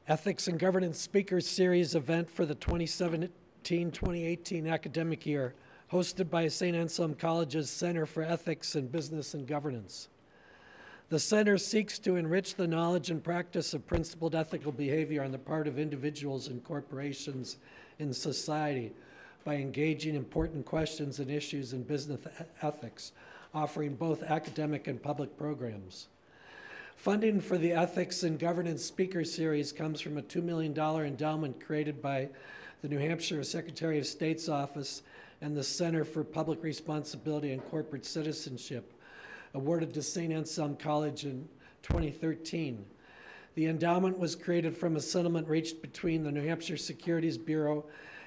Ethics and Governance Speaker Series event for the 2017-2018 academic year, hosted by St. Anselm College's Center for Ethics in Business and Governance. The center seeks to enrich the knowledge and practice of principled ethical behavior on the part of individuals and corporations in society by engaging important questions and issues in business ethics, offering both academic and public programs. Funding for the Ethics and Governance Speaker Series comes from a $2 million endowment created by the New Hampshire Secretary of State's Office and the Center for Public Responsibility and Corporate Citizenship, awarded to St. Anselm College in 2013. The endowment was created from a settlement reached between the New Hampshire Securities Bureau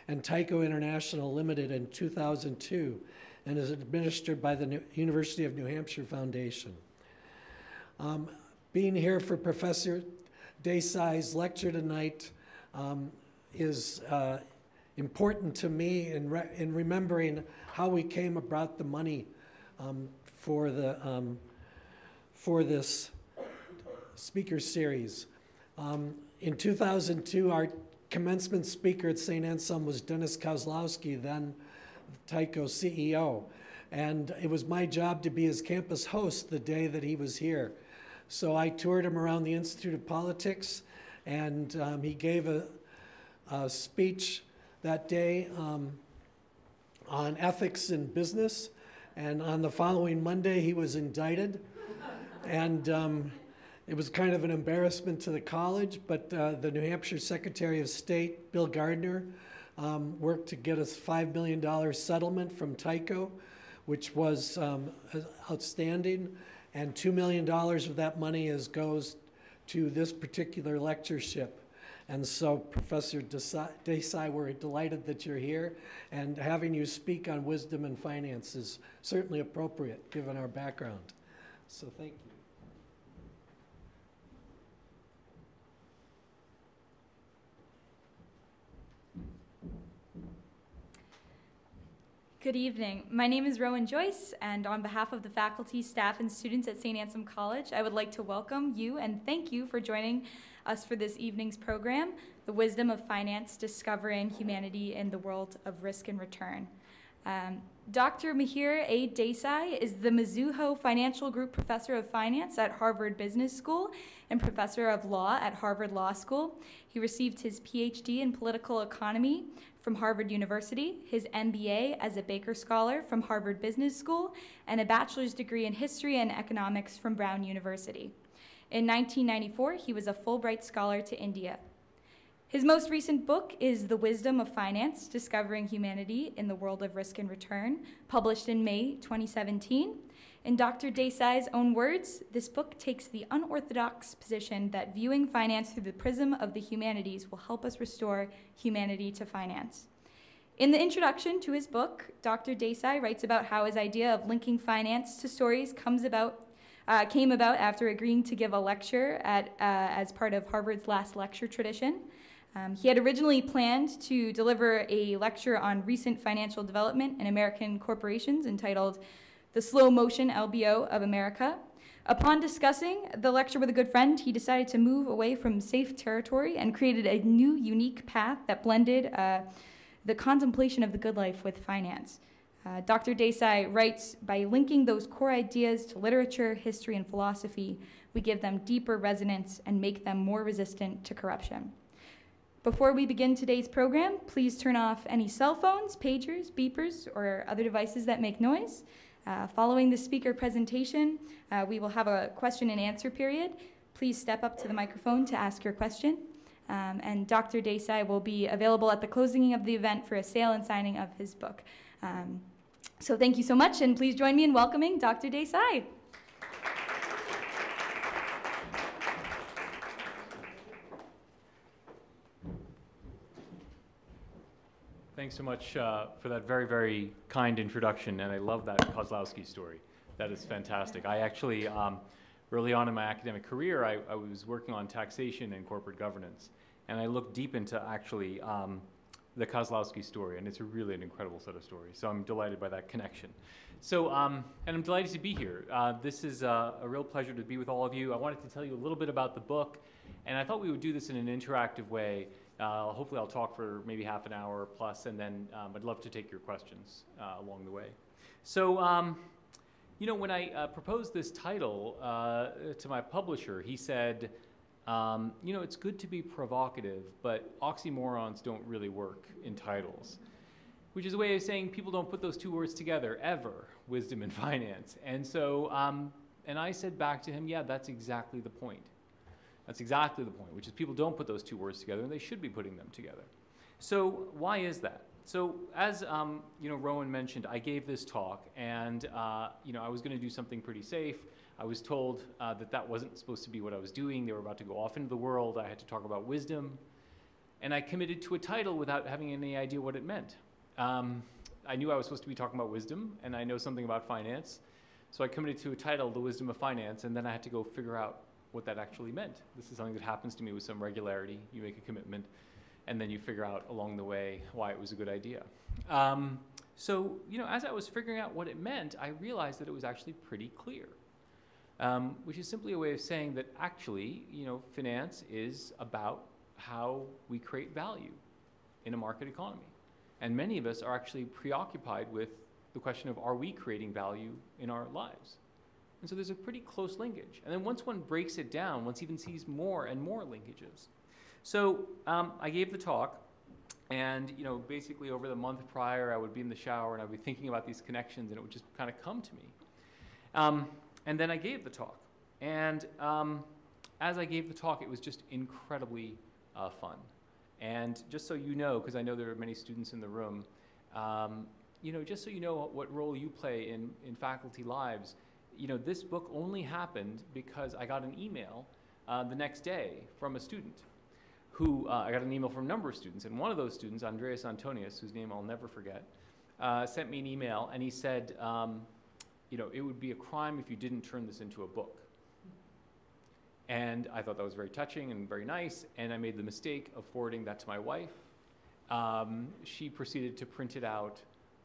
and Tyco International Limited in 2002 and is administered by the University of New Hampshire Foundation. Being here for Professor Desai's lecture tonight is important to me in remembering how we came about the money for this speaker series. In 2002, our commencement speaker at St. Anselm was Dennis Kozlowski, then Tyco CEO, and it was my job to be his campus host the day that he was here. So I toured him around the Institute of Politics, and he gave a speech that day on ethics in business. And on the following Monday, he was indicted. And it was kind of an embarrassment to the college, but the New Hampshire Secretary of State, Bill Gardner, worked to get us $5 million settlement from Tyco, which was outstanding. And $2 million of that money goes to this particular lectureship. And so, Professor Desai, we're delighted that you're here, and having you speak on wisdom and finance is certainly appropriate given our background. So thank you. Good evening. My name is Rowan Joyce, and on behalf of the faculty, staff, and students at St. Anselm College, I would like to welcome you and thank you for joining us for this evening's program, The Wisdom of Finance, Discovering Humanity in the World of Risk and Return. Dr. Mihir A. Desai is the Mizuho Financial Group Professor of Finance at Harvard Business School and Professor of Law at Harvard Law School. He received his PhD in Political Economy from Harvard University, his MBA as a Baker Scholar from Harvard Business School, and a bachelor's degree in History and Economics from Brown University. In 1994, he was a Fulbright Scholar to India. His most recent book is The Wisdom of Finance, Discovering Humanity in the World of Risk and Return, published in May 2017. In Dr. Desai's own words, this book takes the unorthodox position that viewing finance through the prism of the humanities will help us restore humanity to finance. In the introduction to his book, Dr. Desai writes about how his idea of linking finance to stories came about after agreeing to give a lecture as part of Harvard's last lecture tradition. He had originally planned to deliver a lecture on recent financial development in American corporations entitled The Slow Motion LBO of America. Upon discussing the lecture with a good friend, he decided to move away from safe territory and created a new, unique path that blended the contemplation of the good life with finance. Dr. Desai writes, by linking those core ideas to literature, history, and philosophy, we give them deeper resonance and make them more resistant to corruption. Before we begin today's program, please turn off any cell phones, pagers, beepers, or other devices that make noise. Following the speaker presentation, we will have a question and answer period. Please step up to the microphone to ask your question. And Dr. Desai will be available at the closing of the event for a sale and signing of his book. So thank you so much, and please join me in welcoming Dr. Desai. Thanks so much for that very, very kind introduction, and I love that Kozlowski story. That is fantastic. I actually, early on in my academic career, I was working on taxation and corporate governance, and I looked deep into actually the Kozlowski story, and it's really an incredible set of stories. So I'm delighted by that connection. So, and I'm delighted to be here. This is a real pleasure to be with all of you. I wanted to tell you a little bit about the book And I thought we would do this in an interactive way. Hopefully I'll talk for maybe half an hour plus, and then I'd love to take your questions along the way. So, you know, when I proposed this title to my publisher, he said, you know, it's good to be provocative, but oxymorons don't really work in titles, which is a way of saying people don't put those two words together ever, wisdom and finance. And so, and I said back to him, yeah, that's exactly the point. That's exactly the point, which is people don't put those two words together, and they should be putting them together. So why is that? So as you know, Rowan mentioned, I gave this talk, and you know, I was going to do something pretty safe. I was told that that wasn't supposed to be what I was doing. They were about to go off into the world. I had to talk about wisdom, and I committed to a title without having any idea what it meant. I knew I was supposed to be talking about wisdom, and I know something about finance, so I committed to a title, The Wisdom of Finance, and then I had to go figure out what that actually meant. This is something that happens to me with some regularity. You make a commitment, and then you figure out along the way why it was a good idea. So, you know, as I was figuring out what it meant, I realized that it was actually pretty clear, which is simply a way of saying that actually, you know, finance is about how we create value in a market economy. And many of us are actually preoccupied with the question of, are we creating value in our lives? And so there's a pretty close linkage. And then once one breaks it down, one even sees more and more linkages. So I gave the talk, and you know, basically over the month prior, I would be in the shower and I would be thinking about these connections, and it would just kind of come to me. And then I gave the talk. And as I gave the talk, it was just incredibly fun. And just so you know, because I know there are many students in the room, you know, just so you know what role you play in faculty lives, you know, this book only happened because I got an email the next day from a student who, I got an email from a number of students, and one of those students, Andreas Antonius, whose name I'll never forget, sent me an email, and he said, you know, it would be a crime if you didn't turn this into a book. And I thought that was very touching and very nice, and I made the mistake of forwarding that to my wife. She proceeded to print it out,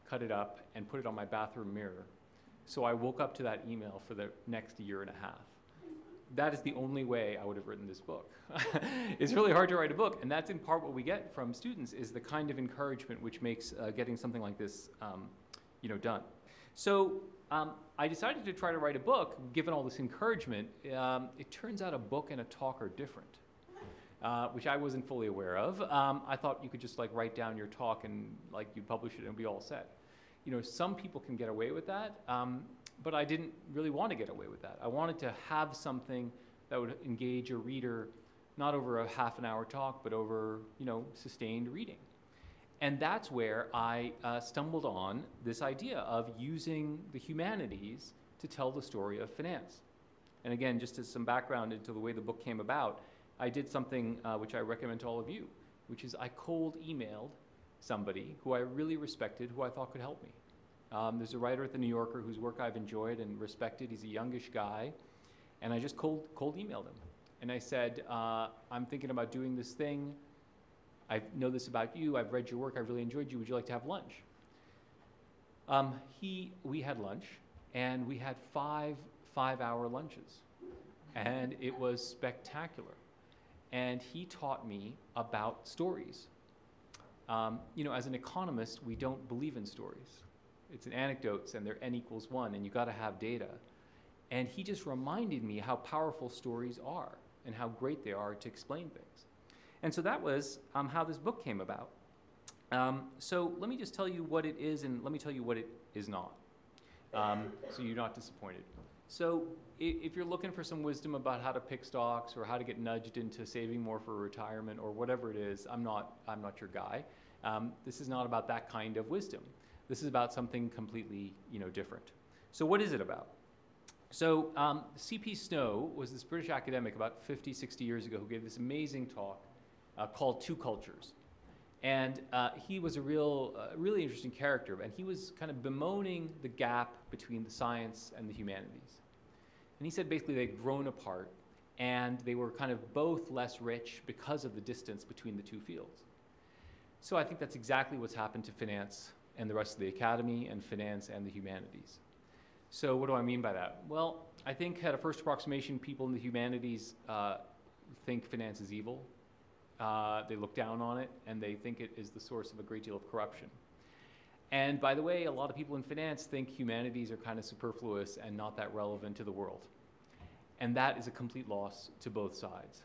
cut it up, and put it on my bathroom mirror. So I woke up to that email for the next year and a half. That is the only way I would have written this book. It's really hard to write a book, and that's in part what we get from students, is the kind of encouragement which makes getting something like this you know, done. So I decided to try to write a book, given all this encouragement. It turns out a book and a talk are different, which I wasn't fully aware of. I thought you could just like write down your talk and like you'd publish it and it'd be all set. You know, some people can get away with that, but I didn't really want to get away with that. I wanted to have something that would engage a reader, not over a half an hour talk, but over, you know, sustained reading. And that's where I stumbled on this idea of using the humanities to tell the story of finance. And again, just as some background into the way the book came about, I did something which I recommend to all of you, which is I cold emailed somebody who I really respected, who I thought could help me. There's a writer at the New Yorker whose work I've enjoyed and respected. He's a youngish guy. And I just cold emailed him. And I said, I'm thinking about doing this thing. I know this about you. I've read your work. I really enjoyed you. Would you like to have lunch? We had lunch, and we had five-hour lunches. And it was spectacular. And he taught me about stories. You know, as an economist, we don't believe in stories. It's an anecdotes, and they're n=1, and you got to have data. And he just reminded me how powerful stories are and how great they are to explain things. And so that was how this book came about. So let me just tell you what it is, and let me tell you what it is not, so you're not disappointed. So if you're looking for some wisdom about how to pick stocks or how to get nudged into saving more for retirement or whatever it is, I'm not your guy. This is not about that kind of wisdom. This is about something completely, you know, different. So what is it about? So C.P. Snow was this British academic about 50, 60 years ago who gave this amazing talk called Two Cultures. And he was a really interesting character, and he was kind of bemoaning the gap between the science and the humanities. And he said basically they'd grown apart, and they were kind of both less rich because of the distance between the two fields. So I think that's exactly what's happened to finance and the rest of the academy, and finance and the humanities. So what do I mean by that? Well, I think at a first approximation, people in the humanities think finance is evil. They look down on it, and they think it is the source of a great deal of corruption. And by the way, a lot of people in finance think humanities are kind of superfluous and not that relevant to the world. And that is a complete loss to both sides.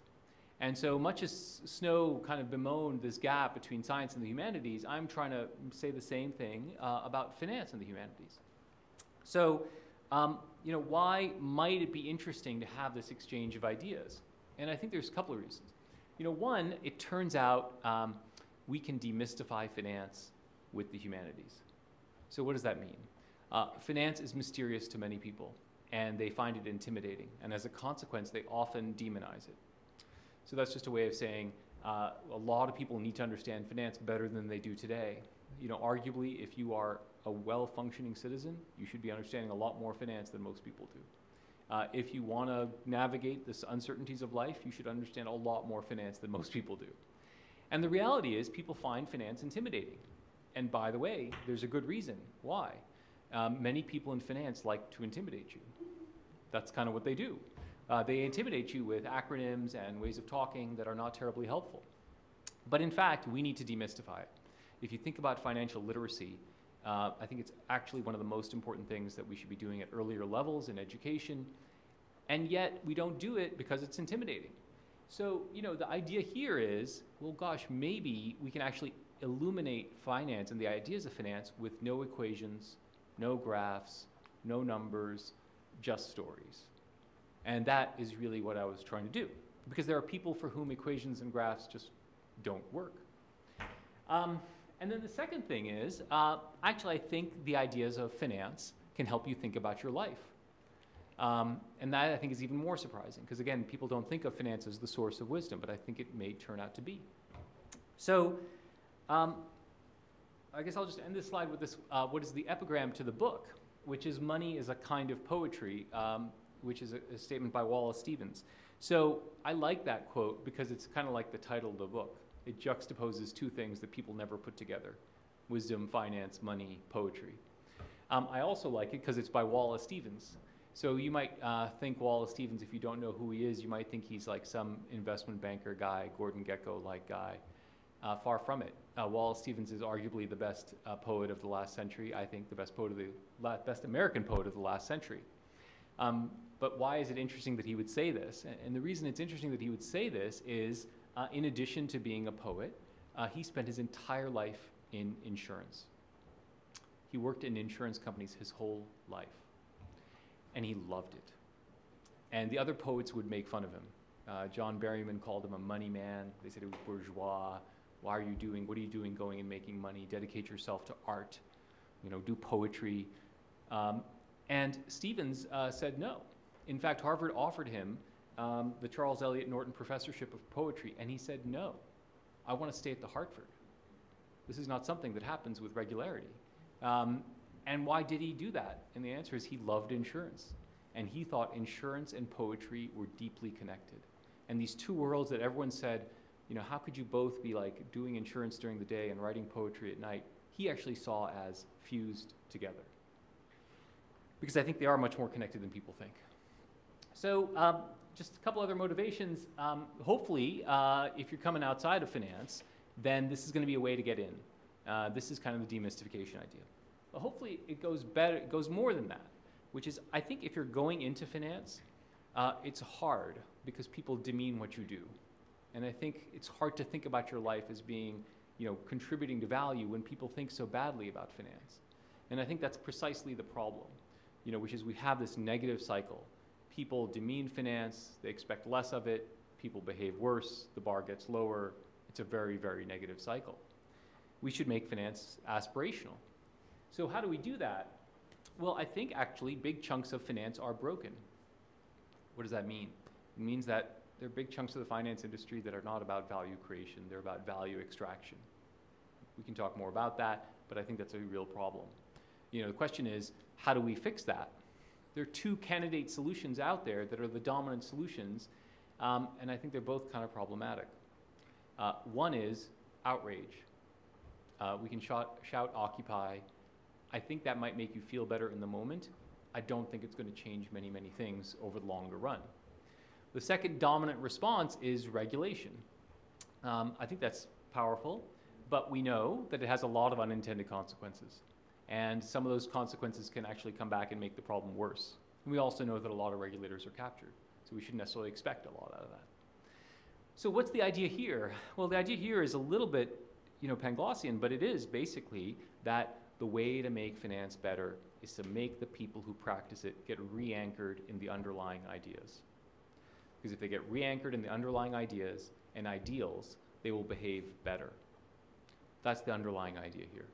And so much as Snow kind of bemoaned this gap between science and the humanities, I'm trying to say the same thing about finance and the humanities. So, why might it be interesting to have this exchange of ideas? And I think there's a couple of reasons. One, it turns out we can demystify finance with the humanities. So what does that mean? Finance is mysterious to many people, and they find it intimidating. And as a consequence, they often demonize it. So that's just a way of saying a lot of people need to understand finance better than they do today. Arguably, if you are a well-functioning citizen, you should be understanding a lot more finance than most people do. If you want to navigate the uncertainties of life, you should understand a lot more finance than most people do. And the reality is people find finance intimidating. And by the way, there's a good reason why. Many people in finance like to intimidate you. That's kind of what they do. They intimidate you with acronyms and ways of talking that are not terribly helpful. But in fact, we need to demystify it. If you think about financial literacy, I think it's actually one of the most important things that we should be doing at earlier levels in education. And yet, we don't do it because it's intimidating. So, the idea here is, well, gosh, maybe we can actually illuminate finance and the ideas of finance with no equations, no graphs, no numbers, just stories. And that is really what I was trying to do, because there are people for whom equations and graphs just don't work. And then the second thing is, actually, I think the ideas of finance can help you think about your life. And that, I think, is even more surprising, because, again, people don't think of finance as the source of wisdom, but I think it may turn out to be. So I guess I'll just end this slide with this, what is the epigram to the book, which is money is a kind of poetry, which is a statement by Wallace Stevens. So I like that quote because it's kind of like the title of the book. It juxtaposes two things that people never put together: wisdom, finance, money, poetry. I also like it because it's by Wallace Stevens. So you might think Wallace Stevens, if you don't know who he is, you might think he's like some investment banker guy, Gordon Gekko-like guy. Far from it. Wallace Stevens is arguably the best poet of the last century. I think the best American poet of the last century. But why is it interesting that he would say this? And the reason it's interesting that he would say this is, in addition to being a poet, he spent his entire life in insurance. He worked in insurance companies his whole life, and he loved it. And the other poets would make fun of him. John Berryman called him a money man. They said he was bourgeois. What are you doing going and making money? Dedicate yourself to art, do poetry. And Stevens said no. In fact, Harvard offered him the Charles Eliot Norton Professorship of Poetry, and he said, no, I want to stay at the Hartford. This is not something that happens with regularity. And why did he do that? And the answer is he loved insurance. And he thought insurance and poetry were deeply connected. And these two worlds that everyone said, how could you both be like doing insurance during the day and writing poetry at night? He actually saw as fused together. Because I think they are much more connected than people think. So just a couple other motivations. Hopefully, if you're coming outside of finance, then this is going to be a way to get in. This is kind of the demystification idea. But hopefully, it goes better. It goes more than that, which is, I think if you're going into finance, it's hard because people demean what you do. And I think it's hard to think about your life as being, contributing to value when people think so badly about finance. And I think that's precisely the problem, which is we have this negative cycle. People demean finance, they expect less of it, people behave worse, the bar gets lower. It's a very, very negative cycle. We should make finance aspirational. So how do we do that? Well, I think actually big chunks of finance are broken. What does that mean? It means that there are big chunks of the finance industry that are not about value creation, they're about value extraction. We can talk more about that, but I think that's a real problem. The question is, how do we fix that? There are two candidate solutions out there that are the dominant solutions, and I think they're both kind of problematic. One is outrage. We can shout Occupy. I think that might make you feel better in the moment. I don't think it's going to change many, many things over the longer run. The second dominant response is regulation. I think that's powerful, but we know that it has a lot of unintended consequences. And some of those consequences can actually come back and make the problem worse. And we also know that a lot of regulators are captured, so we shouldn't necessarily expect a lot out of that. So what's the idea here? Well, the idea here is a little bit, Panglossian, but it is basically that the way to make finance better is to make the people who practice it get re-anchored in the underlying ideas. Because if they get re-anchored in the underlying ideas and ideals, they will behave better. That's the underlying idea here.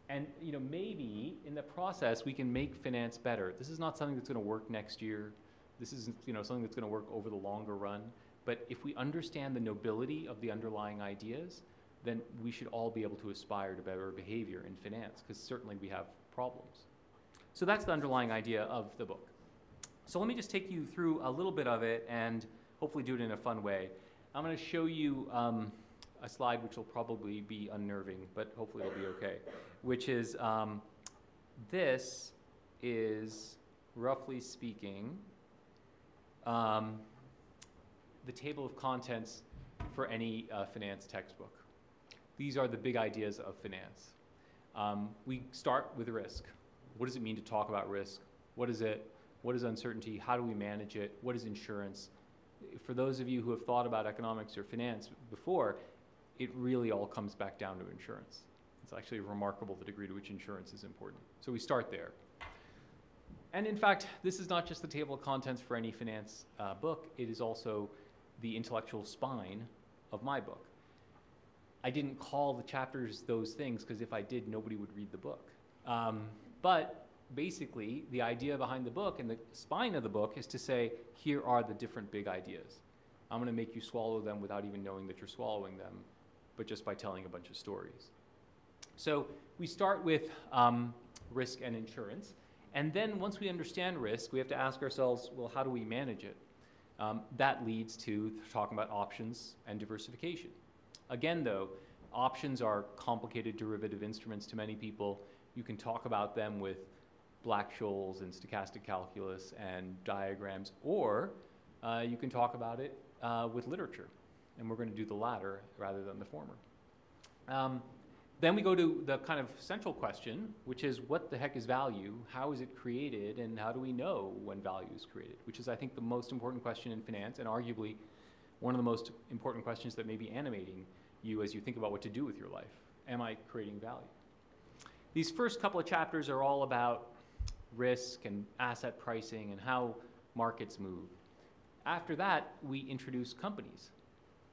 And maybe in the process we can make finance better. This is not something that's going to work next year. This isn't something that's going to work over the longer run. But if we understand the nobility of the underlying ideas, then we should all be able to aspire to better behavior in finance, because certainly we have problems. So that's the underlying idea of the book. So let me just take you through a little bit of it and hopefully do it in a fun way. I'm going to show you a slide which will probably be unnerving, but hopefully it'll be okay, which is this is, roughly speaking, the table of contents for any finance textbook. These are the big ideas of finance. We start with risk. What does it mean to talk about risk? What is it? What is uncertainty? How do we manage it? What is insurance? For those of you who have thought about economics or finance before, it really all comes back down to insurance. It's actually remarkable the degree to which insurance is important. So we start there. And in fact, this is not just the table of contents for any finance book, it is also the intellectual spine of my book. I didn't call the chapters those things because if I did, nobody would read the book. But basically, the idea behind the book and the spine of the book is to say, here are the different big ideas. I'm going to make you swallow them without even knowing that you're swallowing them, but just by telling a bunch of stories. So we start with risk and insurance. And then once we understand risk, we have to ask ourselves, well, how do we manage it? That leads to talking about options and diversification. Again, though, options are complicated derivative instruments to many people. You can talk about them with Black-Scholes and stochastic calculus and diagrams, or you can talk about it with literature. And we're going to do the latter rather than the former. Then we go to the kind of central question, which is what the heck is value? How is it created? And how do we know when value is created? Which is, I think, the most important question in finance, and arguably one of the most important questions that may be animating you as you think about what to do with your life. Am I creating value? These first couple of chapters are all about risk and asset pricing and how markets move. After that, we introduce companies.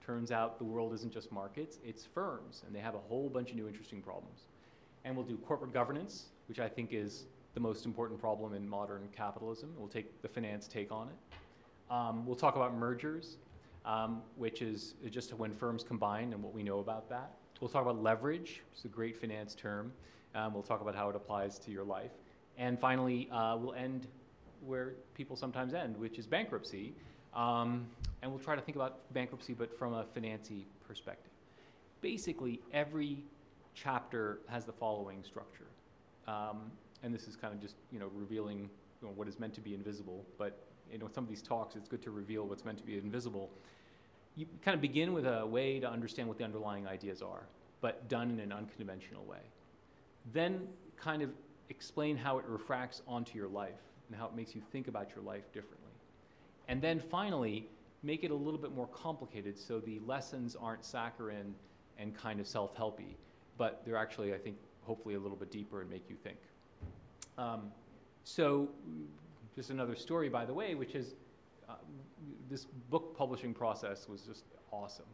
Turns out the world isn't just markets, it's firms, and they have a whole bunch of new interesting problems. And we'll do corporate governance, which I think is the most important problem in modern capitalism. We'll take the finance take on it. We'll talk about mergers, which is just when firms combine and what we know about that. We'll talk about leverage, which is a great finance term. We'll talk about how it applies to your life. And finally, we'll end where people sometimes end, which is bankruptcy. And we'll try to think about bankruptcy, but from a financy perspective. Basically, every chapter has the following structure. And this is kind of just, revealing what is meant to be invisible. But some of these talks, it's good to reveal what's meant to be invisible. You kind of begin with a way to understand what the underlying ideas are, but done in an unconventional way. Then kind of explain how it refracts onto your life and how it makes you think about your life differently. And then finally, make it a little bit more complicated so the lessons aren't saccharine and kind of self-helpy, but they're actually, I think, hopefully a little bit deeper and make you think. So just another story, by the way, which is this book publishing process was just awesome.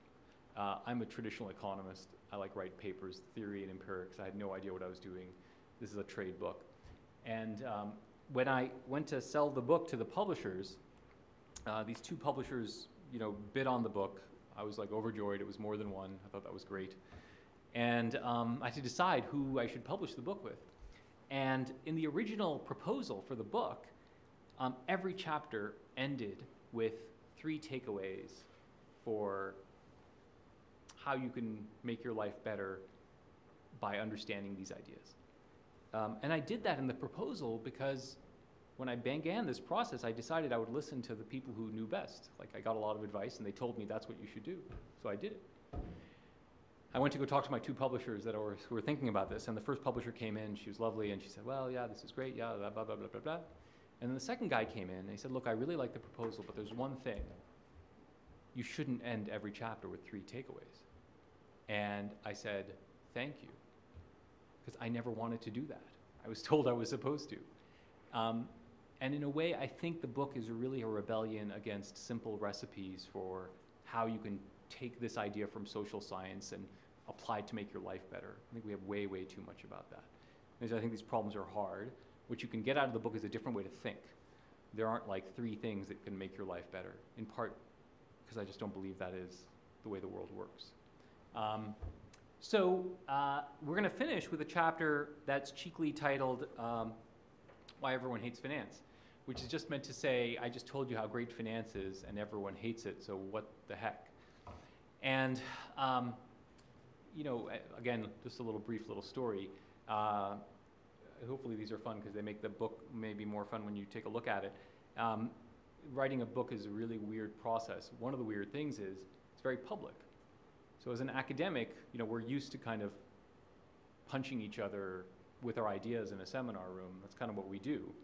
I'm a traditional economist. I write papers, theory and empirics. I had no idea what I was doing. This is a trade book. And when I went to sell the book to the publishers, these two publishers, bid on the book. I was overjoyed. It was more than one. I thought that was great. And I had to decide who I should publish the book with. And in the original proposal for the book, every chapter ended with 3 takeaways for how you can make your life better by understanding these ideas. And I did that in the proposal because when I began this process, I decided I would listen to the people who knew best. Like, I got a lot of advice, and they told me that's what you should do. So I did it. I went to go talk to my 2 publishers who were thinking about this, and the first publisher came in, she was lovely, and she said, well, yeah, this is great, yeah, blah, blah, blah, blah, blah, blah. And then the second guy came in, and he said, look, I really like the proposal, but there's one thing. You shouldn't end every chapter with 3 takeaways. And I said, thank you, because I never wanted to do that. I was told I was supposed to. And in a way, I think the book is really a rebellion against simple recipes for how you can take this idea from social science and apply it to make your life better. I think we have way, way too much about that. Because I think these problems are hard. What you can get out of the book is a different way to think. There aren't like 3 things that can make your life better, in part because I just don't believe that is the way the world works. We're going to finish with a chapter that's cheekily titled Why Everyone Hates Finance, which is just meant to say, I just told you how great finance is and everyone hates it, so what the heck? And, again, just a brief little story. Hopefully these are fun because they make the book maybe more fun when you take a look at it. Writing a book is a really weird process. One of the weird things is it's very public. So as an academic, we're used to kind of punching each other with our ideas in a seminar room. That's kind of what we do.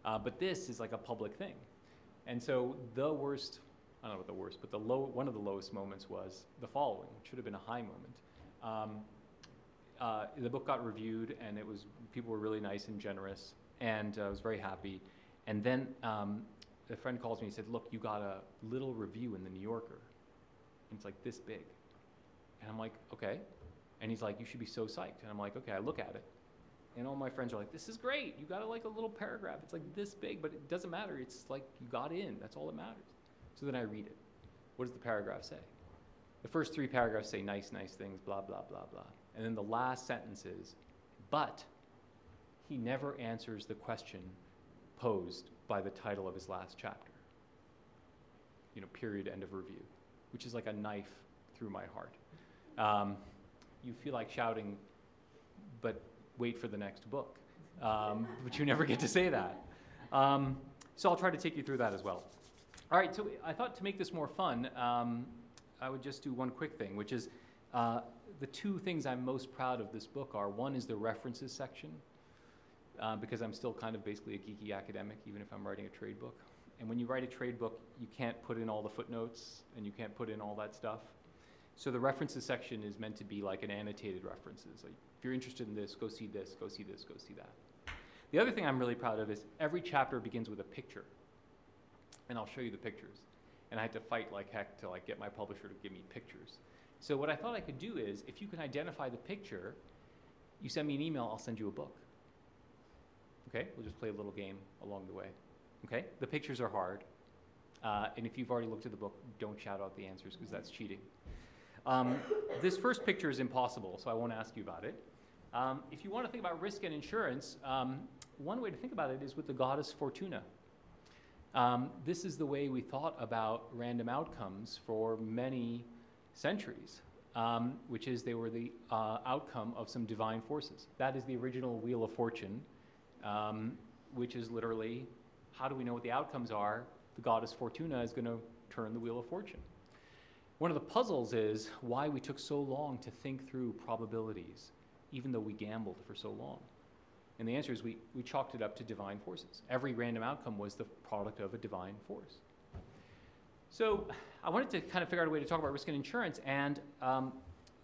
But this is like a public thing. And so the worst, I don't know what the worst, but one of the lowest moments was the following, which should have been a high moment. The book got reviewed, and people were really nice and generous, and I was very happy. And then a friend calls me and said, look, you got a little review in the New Yorker. And it's like this big. And I'm like, okay. And he's like, you should be so psyched. And I'm like, okay, I look at it. And all my friends are like, this is great. You got like a little paragraph. It's like this big, but it doesn't matter. It's like you got in. That's all that matters. So then I read it. What does the paragraph say? The first 3 paragraphs say nice things, blah, blah, blah, blah. And then the last sentence is, but he never answers the question posed by the title of his last chapter. Period, end of review, which is like a knife through my heart. You feel like shouting, but wait for the next book. But you never get to say that. So I'll try to take you through that as well. All right, so I thought to make this more fun, I would just do one quick thing, which is the 2 things I'm most proud of this book are, one is the references section, because I'm still kind of basically a geeky academic, even if I'm writing a trade book. And when you write a trade book, you can't put in all the footnotes, and you can't put in all that stuff. So the references section is meant to be like an annotated references. Like, if you're interested in this, go see this, go see this, go see that. The other thing I'm really proud of is every chapter begins with a picture. And I'll show you the pictures. And I had to fight like heck to get my publisher to give me pictures. So what I thought I could do is, if you can identify the picture, you send me an email, I'll send you a book. Okay, we'll just play a little game along the way. Okay, the pictures are hard. And if you've already looked at the book, don't shout out the answers because that's cheating. This first picture is impossible, so I won't ask you about it. If you want to think about risk and insurance, one way to think about it is with the goddess Fortuna. This is the way we thought about random outcomes for many centuries, which is they were the outcome of some divine forces. That is the original Wheel of Fortune, which is literally, how do we know what the outcomes are? The goddess Fortuna is going to turn the Wheel of Fortune. One of the puzzles is why we took so long to think through probabilities, even though we gambled for so long. And the answer is we chalked it up to divine forces. Every random outcome was the product of a divine force. So I wanted to kind of figure out a way to talk about risk and insurance, and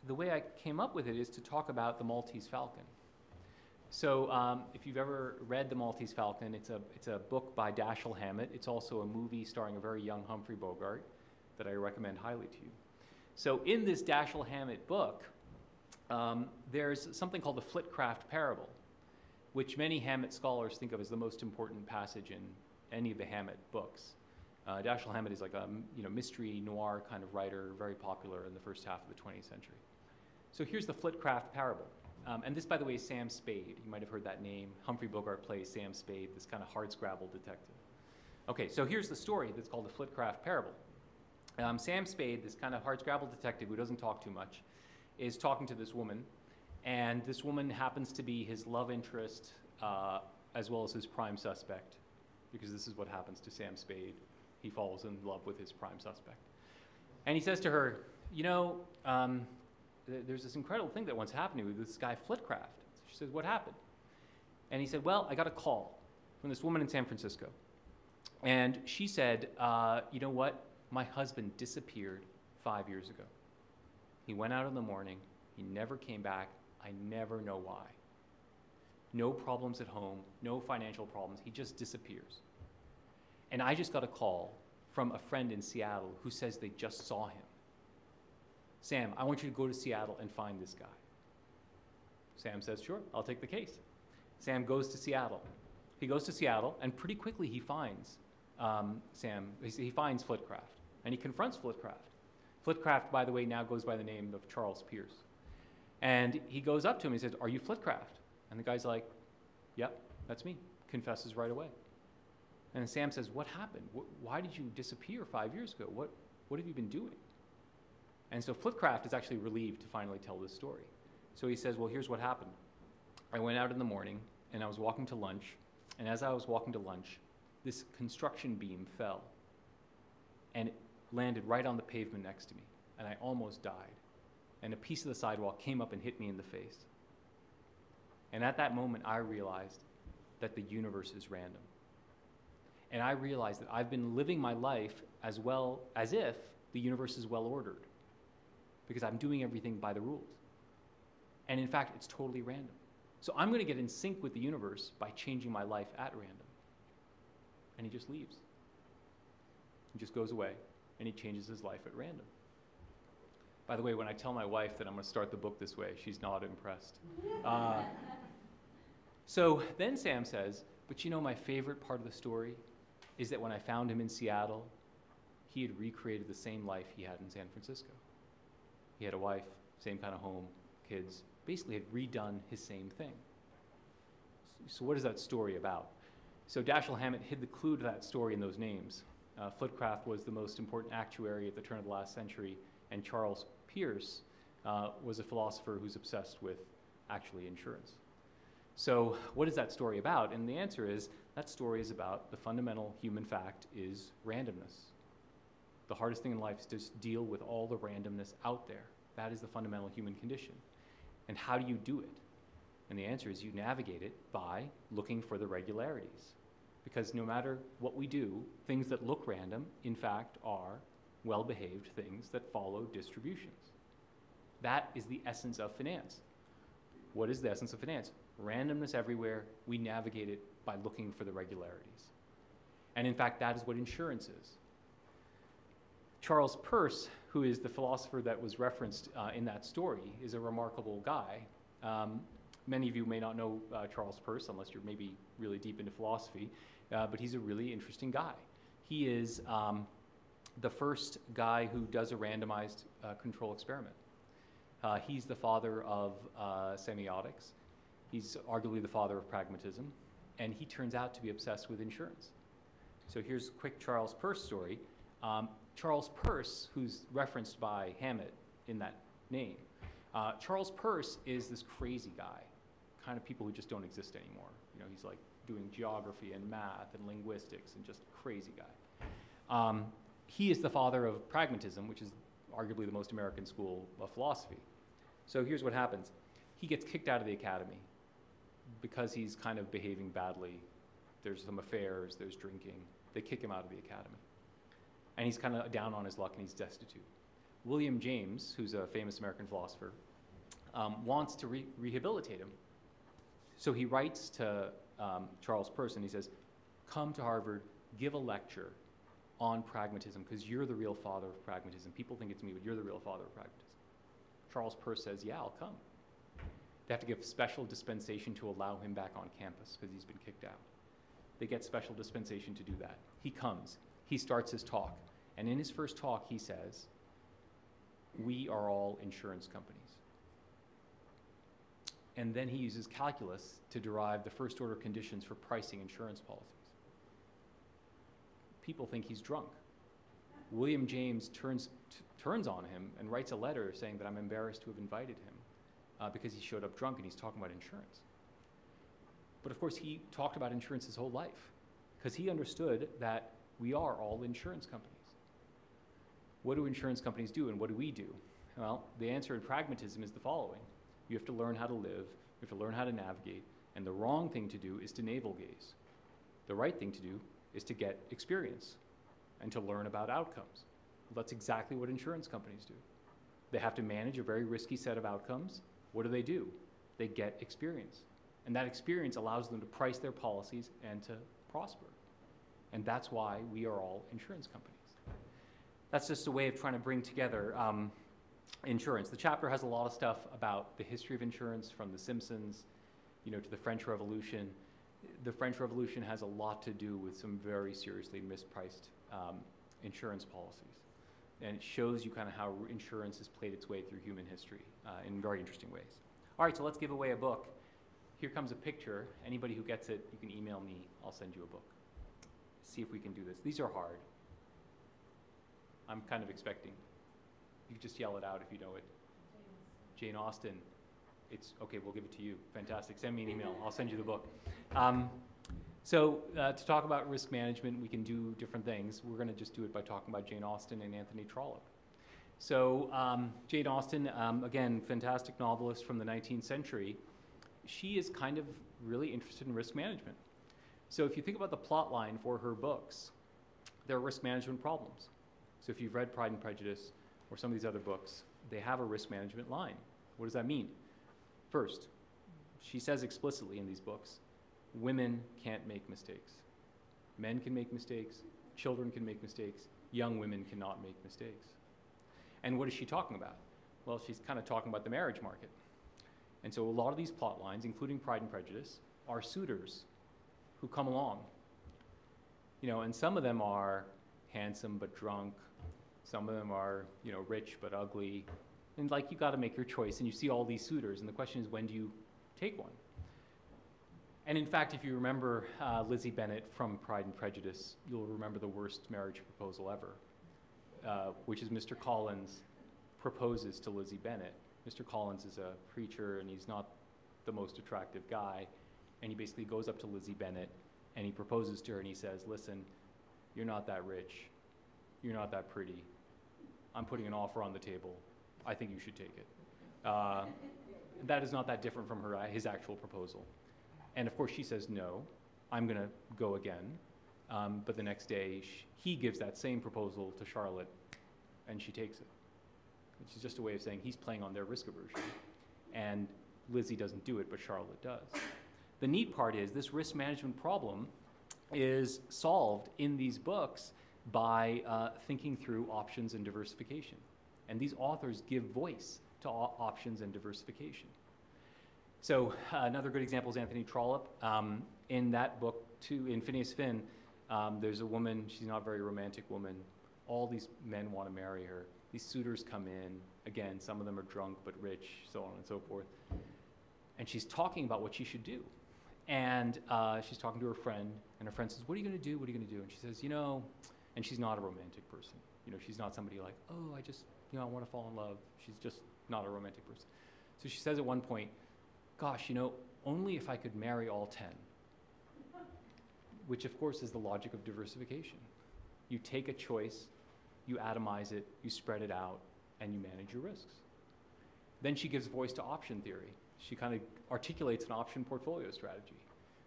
the way I came up with it is to talk about the Maltese Falcon. So if you've ever read The Maltese Falcon, it's a book by Dashiell Hammett. It's also a movie starring a very young Humphrey Bogart that I recommend highly to you. So in this Dashiell Hammett book, there's something called the Flipcraft Parable, which many Hammett scholars think of as the most important passage in any of the Hammett books. Dashiell Hammett is like a mystery noir kind of writer, very popular in the first half of the 20th century. So here's the Flipcraft Parable. And this, by the way, is Sam Spade. You might have heard that name. Humphrey Bogart plays Sam Spade, this kind of hardscrabble detective. Okay, so here's the story that's called the Flipcraft Parable. Sam Spade, this kind of hardscrabble detective who doesn't talk too much, is talking to this woman. And this woman happens to be his love interest as well as his prime suspect because this is what happens to Sam Spade. He falls in love with his prime suspect. And he says to her, you know, there's this incredible thing that once happened to me with this guy Flipcraft. She says, what happened? And he said, well, I got a call from this woman in San Francisco. And she said, you know what? My husband disappeared 5 years ago. He went out in the morning. He never came back. I never know why. No problems at home, no financial problems. He just disappears. And I just got a call from a friend in Seattle who says they just saw him. Sam, I want you to go to Seattle and find this guy. Sam says, sure, I'll take the case. Sam goes to Seattle. He goes to Seattle, and pretty quickly he finds he finds Flipcraft, and he confronts Flipcraft. Flipcraft, by the way, now goes by the name of Charles Pierce. And he goes up to him and says, are you Flipcraft? And the guy's like, yep, that's me. Confesses right away. And Sam says, what happened? Why did you disappear 5 years ago? What have you been doing? And so Flipcraft is actually relieved to finally tell this story. So he says, well, here's what happened. I went out in the morning, and I was walking to lunch. And as I was walking to lunch, this construction beam fell. And it landed right on the pavement next to me. And I almost died. And a piece of the sidewalk came up and hit me in the face. And at that moment, I realized that the universe is random. And I realized that I've been living my life as well as if the universe is well ordered, because I'm doing everything by the rules. And in fact, it's totally random. So I'm going to get in sync with the universe by changing my life at random. And he just leaves. He just goes away, and he changes his life at random. By the way, when I tell my wife that I'm going to start the book this way, she's not impressed. So then Sam says, but you know, my favorite part of the story is that when I found him in Seattle, he had recreated the same life he had in San Francisco. He had a wife, same kind of home, kids, basically had redone his same thing. So what is that story about? So Dashiell Hammett hid the clue to that story in those names. Flipcraft was the most important actuary at the turn of the last century, and Charles Pierce was a philosopher who's obsessed with actually insurance. So what is that story about? And the answer is, that story is about the fundamental human fact is randomness. The hardest thing in life is to just deal with all the randomness out there. That is the fundamental human condition. And how do you do it? And the answer is you navigate it by looking for the regularities. Because no matter what we do, things that look random, in fact, are well-behaved things that follow distributions. That is the essence of finance. What is the essence of finance? Randomness everywhere. We navigate it by looking for the regularities. And in fact, that is what insurance is. Charles Peirce, who is the philosopher that was referenced in that story, is a remarkable guy. Many of you may not know Charles Peirce unless you're maybe really deep into philosophy, but he's a really interesting guy. He is the first guy who does a randomized control experiment. He's the father of semiotics. He's arguably the father of pragmatism, and he turns out to be obsessed with insurance. So here's a quick Charles Peirce story. Charles Peirce, who's referenced by Hammett in that name, Charles Peirce is this crazy guy, kind of people who just don't exist anymore. You know, he's like doing geography and math and linguistics and just a crazy guy. He is the father of pragmatism, which is arguably the most American school of philosophy. So here's what happens. He gets kicked out of the academy because he's kind of behaving badly. There's some affairs, there's drinking. They kick him out of the academy. And he's kind of down on his luck and he's destitute. William James, who's a famous American philosopher, wants to rehabilitate him. So he writes to Charles Peirce and he says, come to Harvard, give a lecture on pragmatism, because you're the real father of pragmatism. People think it's me, but you're the real father of pragmatism. Charles Peirce says, yeah, I'll come. They have to give special dispensation to allow him back on campus because he's been kicked out. They get special dispensation to do that. He comes. He starts his talk. And in his first talk, he says, we are all insurance companies. And then he uses calculus to derive the first order conditions for pricing insurance policies. People think he's drunk. William James turns on him and writes a letter saying that I'm embarrassed to have invited him because he showed up drunk and he's talking about insurance. But of course, he talked about insurance his whole life because he understood that we are all insurance companies. What do insurance companies do, and what do we do? Well, the answer in pragmatism is the following. You have to learn how to live, you have to learn how to navigate, and the wrong thing to do is to navel gaze. The right thing to do is to get experience and to learn about outcomes. Well, that's exactly what insurance companies do. They have to manage a very risky set of outcomes. What do? They get experience. And that experience allows them to price their policies and to prosper. And that's why we are all insurance companies. That's just a way of trying to bring together insurance. The chapter has a lot of stuff about the history of insurance, from The Simpsons, to the French Revolution. The French Revolution has a lot to do with some very seriously mispriced insurance policies. And it shows you kind of how insurance has played its way through human history in very interesting ways. All right, so let's give away a book. Here comes a picture. Anybody who gets it, you can email me. I'll send you a book. See if we can do this. These are hard. I'm kind of expecting. You can just yell it out if you know it. Jane Austen. It's okay, we'll give it to you. Fantastic. Send me an email. I'll send you the book. To talk about risk management, we can do different things. We're going to just do it by talking about Jane Austen and Anthony Trollope. So Jane Austen, again, fantastic novelist from the 19th century. She is kind of really interested in risk management. So if you think about the plot line for her books, there are risk management problems. So if you've read Pride and Prejudice or some of these other books, they have a risk management line. What does that mean? First, she says explicitly in these books, women can't make mistakes. Men can make mistakes, children can make mistakes, young women cannot make mistakes. And what is she talking about? Well, she's kind of talking about the marriage market. And so a lot of these plot lines, including Pride and Prejudice, are suitors who come along. And some of them are handsome but drunk. Some of them are, rich but ugly. And you got to make your choice, and you see all these suitors, and the question is, when do you take one? And in fact, if you remember Lizzie Bennet from Pride and Prejudice, you'll remember the worst marriage proposal ever, which is Mr. Collins proposes to Lizzie Bennet. Mr. Collins is a preacher, and he's not the most attractive guy, and he basically goes up to Lizzie Bennet, and he proposes to her, and he says, listen, you're not that rich, you're not that pretty, I'm putting an offer on the table, I think you should take it. That is not that different from his actual proposal. And of course she says, no, I'm going to go again. But the next day, he gives that same proposal to Charlotte, and she takes it. Which is just a way of saying he's playing on their risk aversion. And Lizzie doesn't do it, but Charlotte does. The neat part is this risk management problem is solved in these books by thinking through options and diversification. And these authors give voice to options and diversification. So another good example is Anthony Trollope. In that book, too, in Phineas Finn, there's a woman, she's not a very romantic woman. All these men want to marry her. These suitors come in. Again, some of them are drunk but rich, so on and so forth. And she's talking about what she should do. And she's talking to her friend, and her friend says, what are you going to do? What are you going to do? And she says, and she's not a romantic person. She's not somebody like, oh, I want to fall in love. She's just not a romantic person. So she says at one point, gosh, only if I could marry all 10. Which, of course, is the logic of diversification. You take a choice, you atomize it, you spread it out, and you manage your risks. Then she gives voice to option theory. She kind of articulates an option portfolio strategy,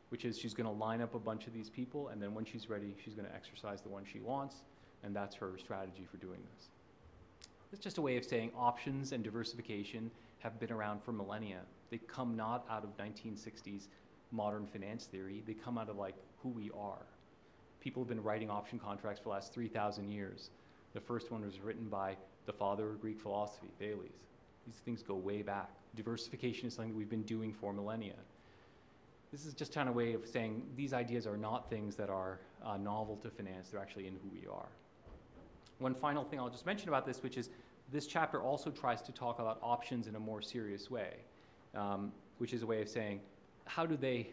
which is she's going to line up a bunch of these people, and then when she's ready, she's going to exercise the one she wants, and that's her strategy for doing this. It's just a way of saying options and diversification have been around for millennia. They come not out of 1960s modern finance theory. They come out of who we are. People have been writing option contracts for the last 3,000 years. The first one was written by the father of Greek philosophy, Thales. These things go way back. Diversification is something that we've been doing for millennia. This is just kind of a way of saying these ideas are not things that are novel to finance. They're actually in who we are. One final thing I'll just mention about this, which is this chapter also tries to talk about options in a more serious way, which is a way of saying, how do they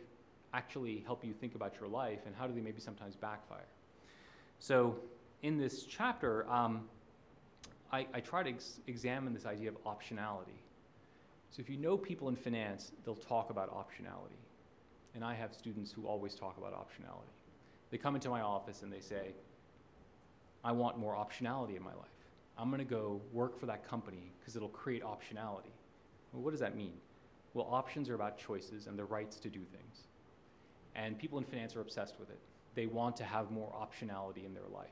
actually help you think about your life, and how do they maybe sometimes backfire? So in this chapter, I try to examine this idea of optionality. So if you know people in finance, they'll talk about optionality. And I have students who always talk about optionality. They come into my office and they say, I want more optionality in my life. I'm going to go work for that company because it'll create optionality. Well, what does that mean? Well, options are about choices and the rights to do things. And people in finance are obsessed with it. They want to have more optionality in their life.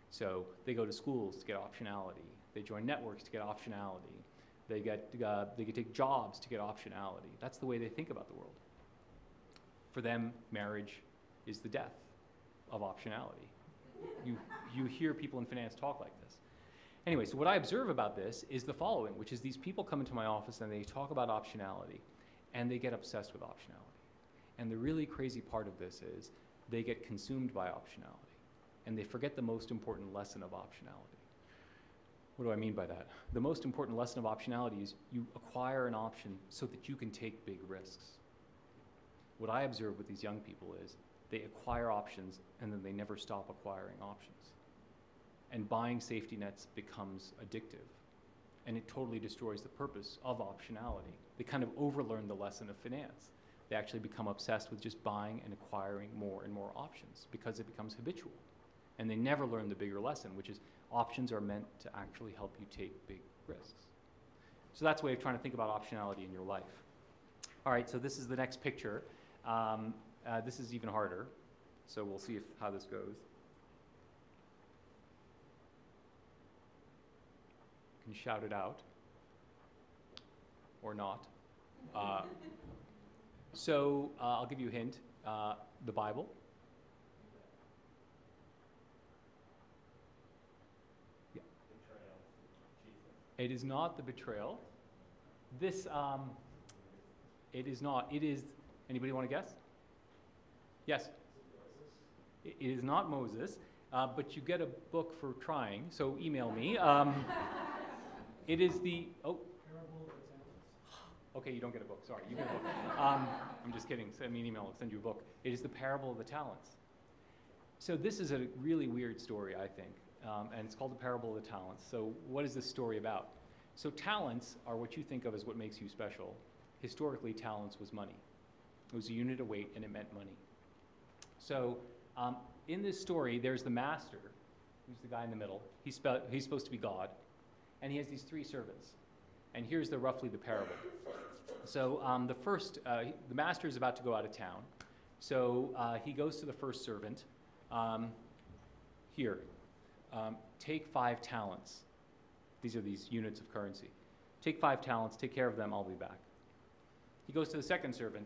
So they go to schools to get optionality. They join networks to get optionality. They can take jobs to get optionality. That's the way they think about the world. For them, marriage is the death of optionality. You hear people in finance talk like this. Anyway, so what I observe about this is the following, which is these people come into my office and they talk about optionality, and they get obsessed with optionality. And the really crazy part of this is they get consumed by optionality, and they forget the most important lesson of optionality. What do I mean by that? The most important lesson of optionality is you acquire an option so that you can take big risks. What I observe with these young people is they acquire options and then they never stop acquiring options. And buying safety nets becomes addictive, and it totally destroys the purpose of optionality. They kind of overlearn the lesson of finance. They actually become obsessed with just buying and acquiring more and more options because it becomes habitual. And they never learn the bigger lesson, which is options are meant to actually help you take big risks. So that's a way of trying to think about optionality in your life. All right, so this is the next picture. This is even harder, so we'll see how this goes. Can you shout it out? Or not? So I'll give you a hint. The Bible. Yeah. Betrayal. Jesus. It is not the betrayal. This, it is not. It is, anybody want to guess? Yes. It is not Moses, but you get a book for trying, so email me. It is the, Parable of the Talents. Okay, you don't get a book, sorry, you get a book. I'm just kidding, send me an email, I'll send you a book. It is the Parable of the Talents. So this is a really weird story, I think, and it's called the Parable of the Talents. So what is this story about? So talents are what you think of as what makes you special. Historically, talents was money. It was a unit of weight and it meant money. So in this story, there's the master, who's the guy in the middle. He's supposed to be God. And he has these three servants. And here's roughly the parable. So the master is about to go out of town. So he goes to the first servant. Here, take 5 talents. These are these units of currency. Take 5 talents, take care of them, I'll be back. He goes to the second servant.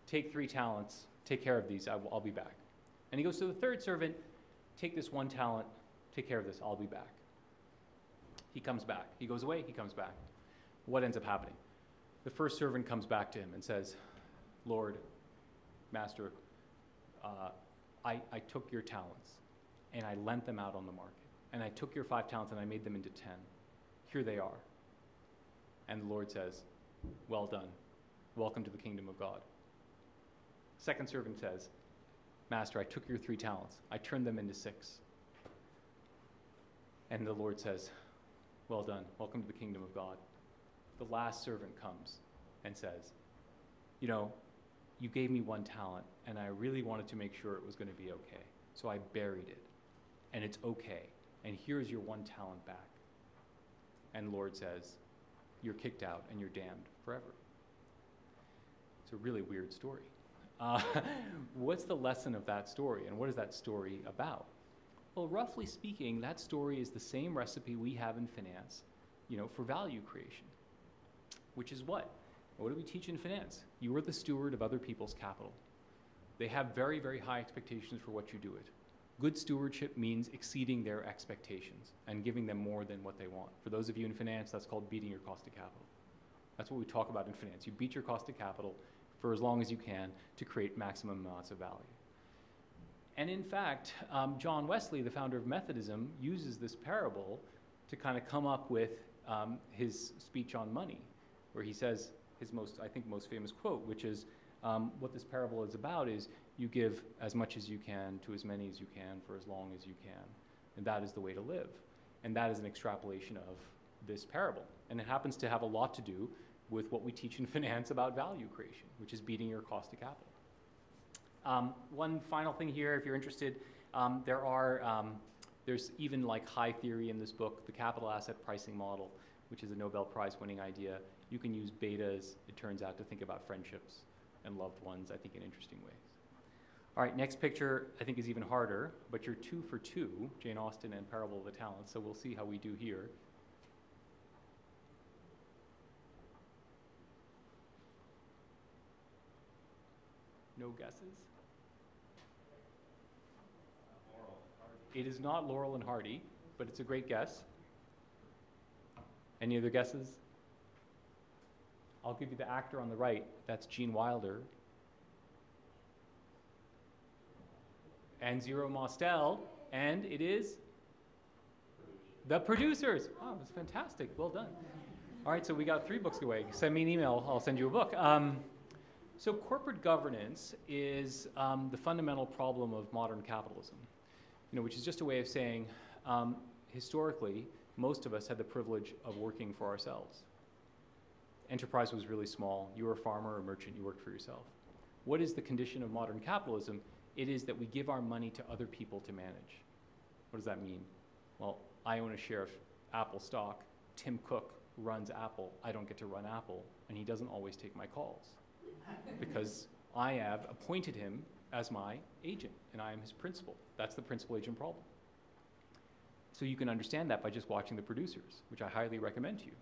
Take 3 talents, take care of these, I'll be back. And he goes to the third servant. Take this 1 talent, take care of this, I'll be back. He comes back. He goes away, he comes back. What ends up happening? The first servant comes back to him and says, Lord, Master, I took your talents and I lent them out on the market. And I took your 5 talents and I made them into 10. Here they are. And the Lord says, well done. Welcome to the kingdom of God. Second servant says, Master, I took your 3 talents. I turned them into 6. And the Lord says, well done. Welcome to the kingdom of God. The last servant comes and says, you know, you gave me 1 talent, and I really wanted to make sure it was going to be okay. So I buried it, and it's okay. And here's your 1 talent back. And the Lord says, you're kicked out, and you're damned forever. It's a really weird story. What's the lesson of that story, and what is that story about? Well, roughly speaking, that story is the same recipe we have in finance, for value creation, which is what? What do we teach in finance? You are the steward of other people's capital. They have very, very high expectations for what you do it. Good stewardship means exceeding their expectations and giving them more than what they want. For those of you in finance, that's called beating your cost of capital. That's what we talk about in finance. You beat your cost of capital for as long as you can to create maximum amounts of value. And in fact, John Wesley, the founder of Methodism, uses this parable to kind of come up with his speech on money, where he says his most famous quote, which is, what this parable is about is you give as much as you can to as many as you can for as long as you can. And that is the way to live. And that is an extrapolation of this parable. And it happens to have a lot to do with what we teach in finance about value creation, which is beating your cost of capital. One final thing here, if you're interested, there's even like high theory in this book, the capital asset pricing model, which is a Nobel Prize winning idea. You can use betas, it turns out, to think about friendships and loved ones, I think, in interesting ways. All right, next picture I think is even harder, but you're 2 for 2, Jane Austen and Parable of the Talents, so we'll see how we do here. No guesses? It is not Laurel and Hardy, but it's a great guess. Any other guesses? I'll give you the actor on the right. That's Gene Wilder. And Zero Mostel, and it is The Producers. Oh, that's fantastic. Well done. All right, so we got 3 books away. Send me an email. I'll send you a book. So corporate governance is the fundamental problem of modern capitalism, which is just a way of saying, historically, most of us had the privilege of working for ourselves. Enterprise was really small. You were a farmer or a merchant. You worked for yourself. What is the condition of modern capitalism? It is that we give our money to other people to manage. What does that mean? Well, I own a share of Apple stock. Tim Cook runs Apple. I don't get to run Apple, and he doesn't always take my calls because I have appointed him as my agent, and I am his principal. That's the principal agent problem. So you can understand that by just watching The Producers, which I highly recommend to you.